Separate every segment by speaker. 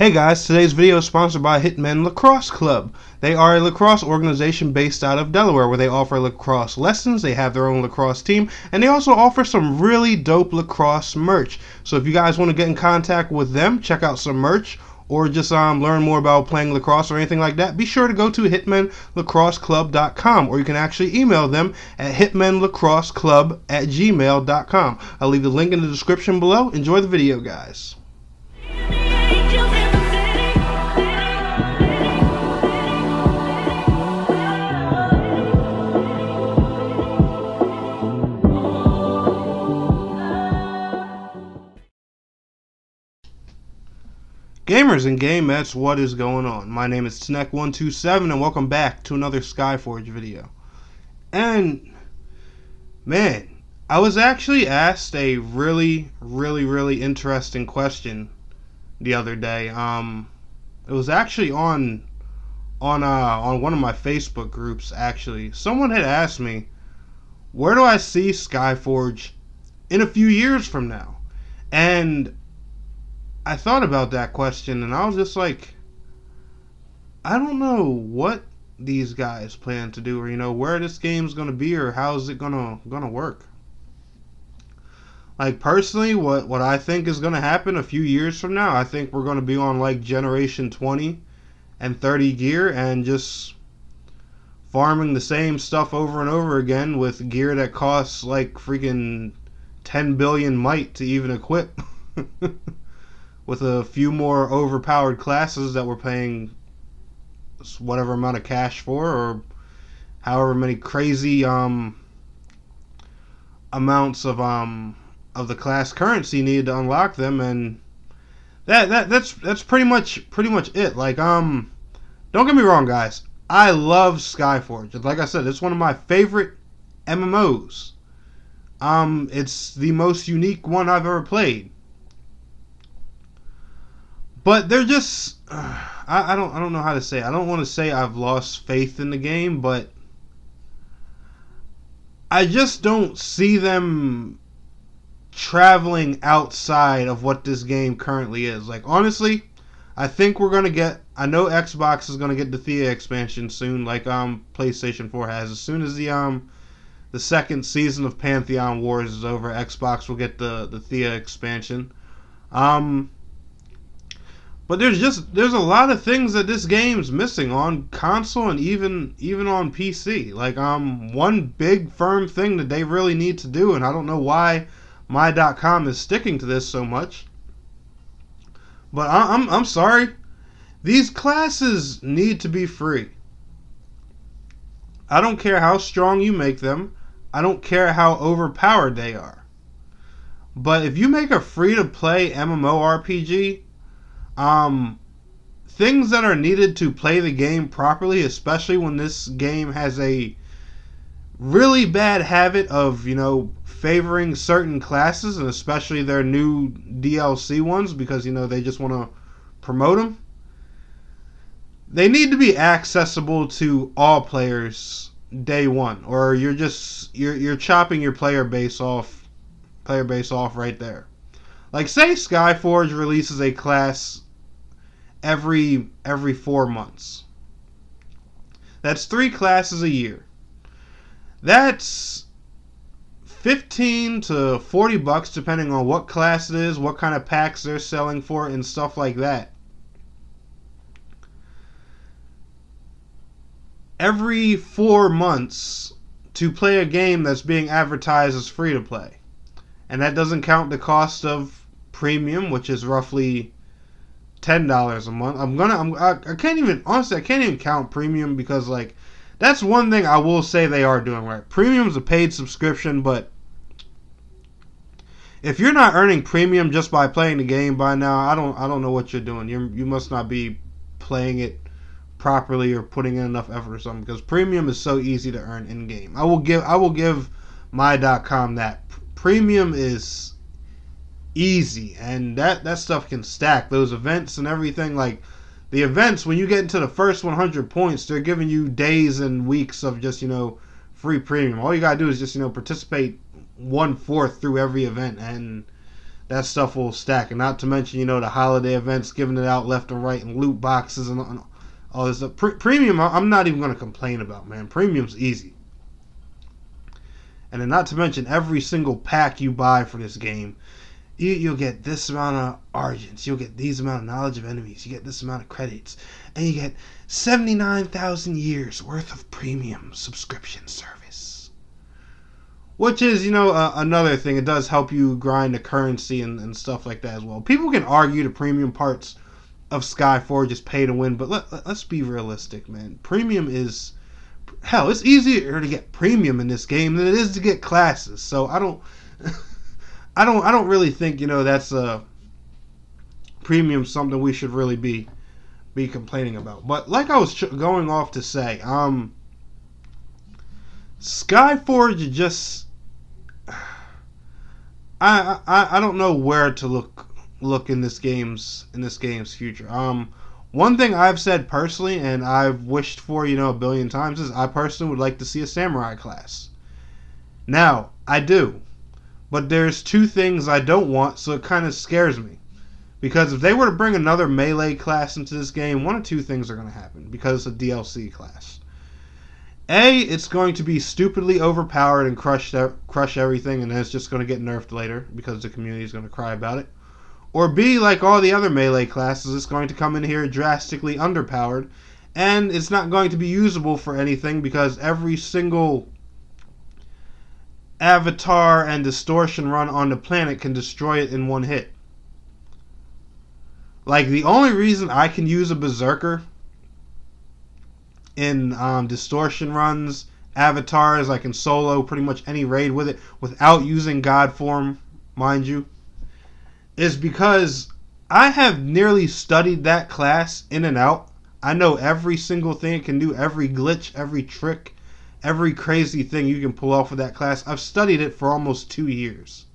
Speaker 1: Hey guys, today's video is sponsored by Hitmen Lacrosse Club. They are a lacrosse organization based out of Delaware where they offer lacrosse lessons, they have their own lacrosse team, and they also offer some really dope lacrosse merch. So if you guys want to get in contact with them, check out some merch, or just learn more about playing lacrosse or anything like that, be sure to go to hitmenlacrosseclub.com, or you can actually email them at hitmenlacrosseclub@gmail.com. I'll leave the link in the description below. Enjoy the video, guys. Gamers and gamettes, what is going on? My name is Tnek127 and welcome back to another Skyforge video. And man, I was actually asked a really interesting question the other day. It was actually on one of my Facebook groups. Actually, someone had asked me, where do I see Skyforge in a few years from now? And I thought about that question and I was just like, I don't know what these guys plan to do, or where this game's gonna be, or how's it gonna work. Like personally, what I think is gonna happen a few years from now, I think we're gonna be on like generation 20 and 30 gear and just farming the same stuff over and over again with gear that costs like freaking 10 billion might to even equip. With a few more overpowered classes that we're paying whatever amount of cash for, or however many crazy amounts of the class currency needed to unlock them, and that's pretty much it. Like don't get me wrong, guys. I love Skyforge. Like I said, it's one of my favorite MMOs. It's the most unique one I've ever played. But they're just I don't know how to say it. I don't want to say I've lost faith in the game, but I just don't see them traveling outside of what this game currently is. Like honestly, I think we're gonna get, I know Xbox is gonna get the Thea expansion soon, like PlayStation 4 has. As soon as the second season of Pantheon Wars is over, Xbox will get the Thea expansion. But there's a lot of things that this game's missing on console and even on PC. Like one big firm thing that they really need to do, and I don't know why my.com is sticking to this so much. But I'm sorry. These classes need to be free. I don't care how strong you make them. I don't care how overpowered they are. But if you make a free-to-play MMORPG, things that are needed to play the game properly, especially when this game has a really bad habit of, favoring certain classes, and especially their new DLC ones, because, they just want to promote them. They need to be accessible to all players day one, or you're chopping your player base off right there. Like say Skyforge releases a class every 4 months. That's 3 classes a year. That's $15 to $40 depending on what class it is, what kind of packs they're selling for, and stuff like that. Every 4 months to play a game that's being advertised as free to play. And that doesn't count the cost of premium, which is roughly $10 a month. I can't even count premium, because like that's one thing I will say they are doing right. Premium's a paid subscription, but if you're not earning premium just by playing the game by now, I don't know what you're doing. You must not be playing it properly or putting in enough effort or something, because premium is so easy to earn in game. I will give my.com that. Premium is easy, and that stuff can stack. Those events and everything, like the events, when you get into the first 100 points, they're giving you days and weeks of just free premium. All you gotta do is just participate 1/4 through every event, and that stuff will stack. And not to mention, you know, the holiday events, giving it out left and right, and loot boxes and all this stuff. Premium, I'm not even going to complain about, man. Premium's easy. And then not to mention, every single pack you buy for this game, you'll get this amount of Argents, you'll get these amount of knowledge of enemies, you get this amount of credits, and you get 79,000 years worth of premium subscription service. Which is, you know, another thing. It does help you grind the currency and stuff like that as well. People can argue the premium parts of Skyforge is pay to win, but let's be realistic, man. Premium is... Hell, it's easier to get premium in this game than it is to get classes. So I don't... I don't really think, you know, that's a premium something we should really be complaining about. But like I was going off to say, Skyforge just I don't know where to look in this game's future. One thing I've said personally, and I've wished for, you know, a billion times, is I personally would like to see a samurai class. Now, I do. But there's two things I don't want, so it kind of scares me. Because if they were to bring another melee class into this game, one of two things are going to happen. Because it's a DLC class. A, it's going to be stupidly overpowered and crush everything, and then it's just going to get nerfed later, because the community is going to cry about it. Or B, like all the other melee classes, it's going to come in here drastically underpowered, and it's not going to be usable for anything, because every single avatar and distortion run on the planet can destroy it in one hit. Like, the only reason I can use a berserker in distortion runs, avatars, I can solo pretty much any raid with it without using god form, mind you, is because I have nearly studied that class in and out. I know every single thing it can do, every glitch, every trick, every crazy thing you can pull off with that class. I've studied it for almost 2 years.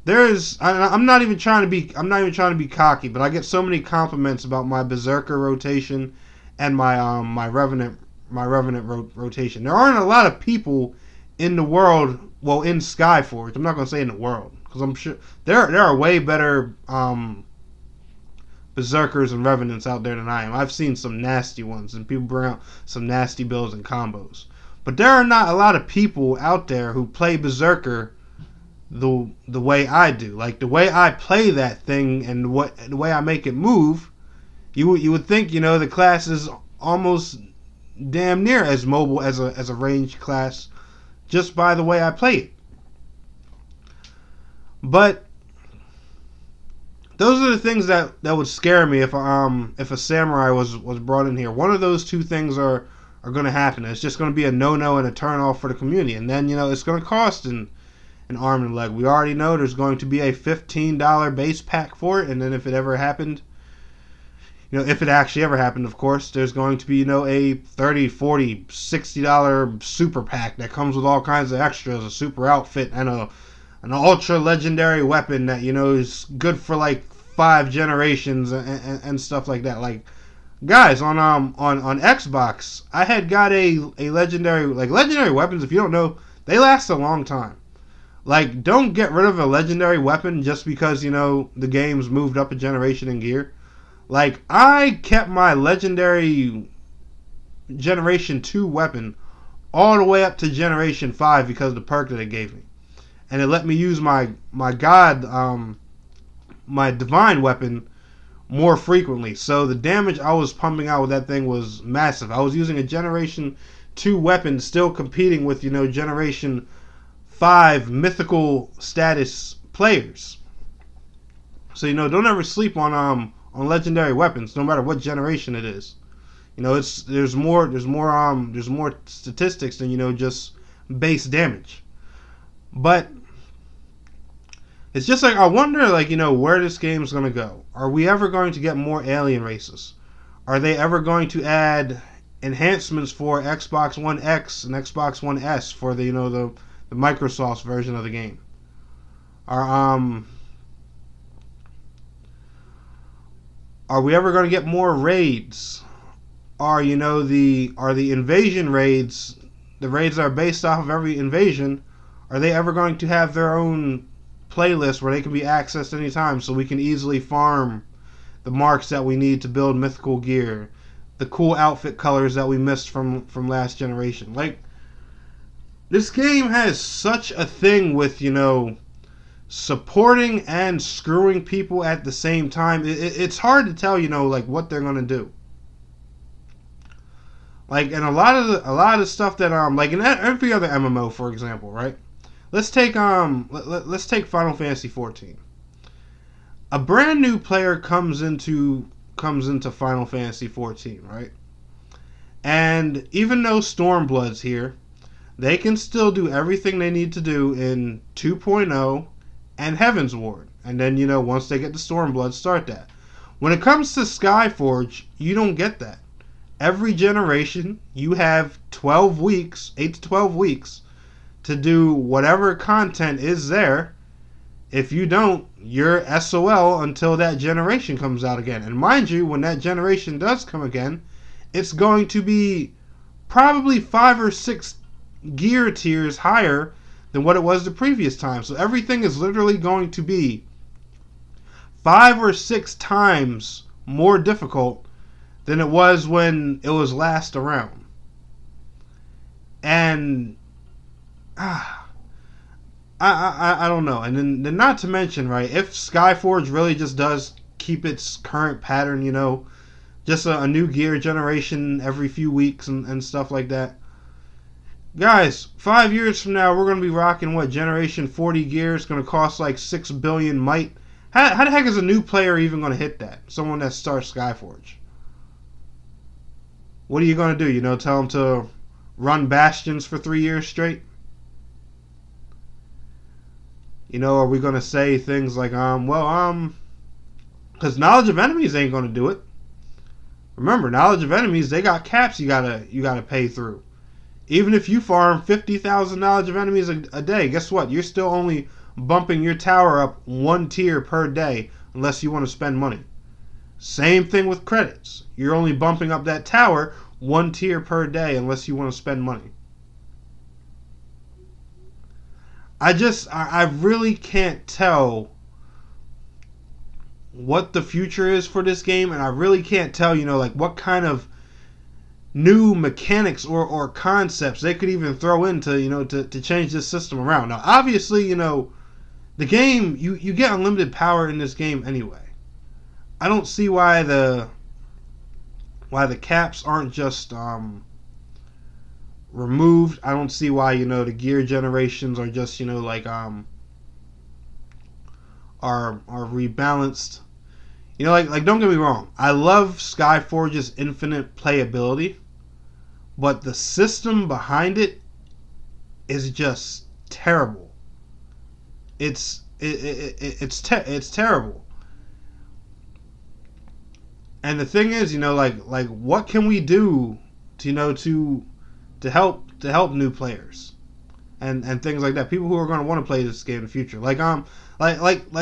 Speaker 1: I'm not even trying to be cocky, but I get so many compliments about my berserker rotation and my revenant rotation. There aren't a lot of people in the world, well, in Skyforge. I'm not going to say in the world, because I'm sure there are way better berserkers and revenants out there than I am. I've seen some nasty ones, and people bring out some nasty builds and combos. But there are not a lot of people out there who play berserker the way I do. Like, the way I play that thing and the way I make it move, you would think, you know, the class is almost damn near as mobile as a ranged class just by the way I play it. But those are the things that would scare me if a samurai was brought in here. One of those two things are going to happen. It's just going to be a no-no and a turn-off for the community. And then, you know, it's going to cost an arm and a leg. We already know there's going to be a $15 base pack for it. And then if it ever happened, you know, if it actually ever happened, of course, there's going to be, you know, a $30, $40, $60 super pack that comes with all kinds of extras, a super outfit, and an ultra legendary weapon that, you know, is good for like 5 generations and stuff like that. Like, guys, on Xbox, I had got a legendary weapons. If you don't know, they last a long time. Like, don't get rid of a legendary weapon just because, you know, the game's moved up a generation in gear. Like, I kept my legendary Generation 2 weapon all the way up to Generation 5 because of the perk that it gave me. And it let me use my divine weapon more frequently. So the damage I was pumping out with that thing was massive. I was using a Generation 2 weapon, still competing with, you know, Generation 5 mythical status players. So, you know, don't ever sleep on legendary weapons, no matter what generation it is. You know, there's more statistics than, you know, just base damage. But it's just like, I wonder, like, you know, where this game's going to go. Are we ever going to get more alien races? Are they ever going to add enhancements for Xbox One X and Xbox One S for the, you know, the Microsoft's version of the game? Are we ever going to get more raids? Are, you know, the invasion raids, the raids that are based off of every invasion, are they ever going to have their own playlists where they can be accessed anytime, so we can easily farm the marks that we need to build mythical gear, the cool outfit colors that we missed from last generation. Like, this game has such a thing with, you know, supporting and screwing people at the same time. It's hard to tell, you know, like, what they're gonna do. Like, and a lot of the stuff that like in every other MMO, for example, right? Let's take let's take Final Fantasy 14. A brand new player comes into Final Fantasy 14, right? And even though Stormblood's here, they can still do everything they need to do in 2.0 and Heaven's Ward. And then, you know, once they get to Stormblood, start that. When it comes to Skyforge, you don't get that. Every generation, you have 12 weeks, 8 to 12 weeks, to do whatever content is there. If you don't, you're SOL until that generation comes out again. And mind you, when that generation does come again, it's going to be probably 5 or 6 gear tiers higher than what it was the previous time. So everything is literally going to be 5 or 6 times more difficult than it was when it was last around. And I don't know. And then not to mention, right, if Skyforge really just does keep its current pattern, you know, just a new gear generation every few weeks and stuff like that. Guys, 5 years from now, we're going to be rocking, what, Generation 40 gear? It's going to cost like 6 billion might. How the heck is a new player even going to hit that? Someone that starts Skyforge. What are you going to do? You know, tell them to run Bastions for 3 years straight? You know, are we going to say things like, because knowledge of enemies ain't going to do it. Remember, knowledge of enemies, they got caps you gotta pay through. Even if you farm 50,000 knowledge of enemies a day, guess what? You're still only bumping your tower up 1 tier per day unless you want to spend money. Same thing with credits. You're only bumping up that tower 1 tier per day unless you want to spend money. I really can't tell what the future is for this game, and I really can't tell, you know, like what kind of new mechanics or concepts they could even throw into, you know, to change this system around. Now, obviously, you know, the game, you get unlimited power in this game anyway. I don't see why the caps aren't just removed. I don't see why, you know, the gear generations are just, you know, like are rebalanced. You know, like don't get me wrong, I love Skyforge's infinite playability, but the system behind it is just terrible. It's terrible. And the thing is, you know, like what can we do to, you know, to help new players and things like that, people who are going to want to play this game in the future. Like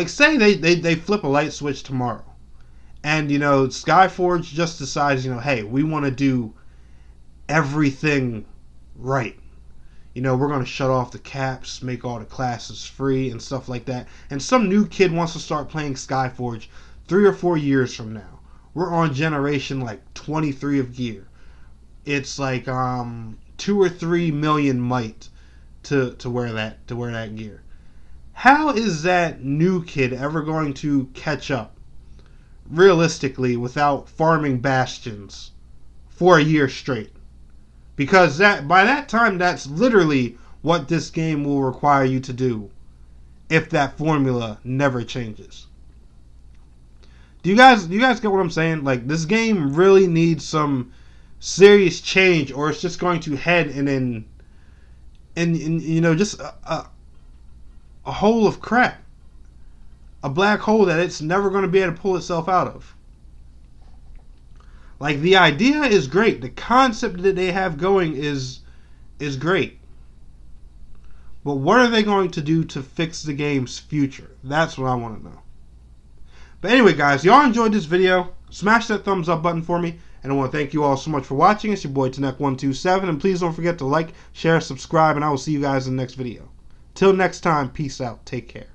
Speaker 1: say they flip a light switch tomorrow, and, you know, Skyforge just decides, you know, hey, we want to do everything right. You know, we're going to shut off the caps, make all the classes free and stuff like that. And some new kid wants to start playing Skyforge 3 or 4 years from now. We're on generation like 23 of gear. It's like 2 or 3 million might to wear that gear. How is that new kid ever going to catch up realistically without farming Bastions for a year straight? Because by that time, that's literally what this game will require you to do if that formula never changes. Do you guys get what I'm saying? Like, this game really needs some serious change, or it's just going to head in you know, just a hole of crap, a black hole that it's never going to be able to pull itself out of. Like, the idea is great, the concept that they have going is great, but what are they going to do to fix the game's future? That's what I want to know. But anyway, guys, y'all enjoyed this video, smash that thumbs up button for me, and I want to thank you all so much for watching. It's your boy Tanek127, and please don't forget to like, share, subscribe, and I will see you guys in the next video. Till next time, peace out, take care.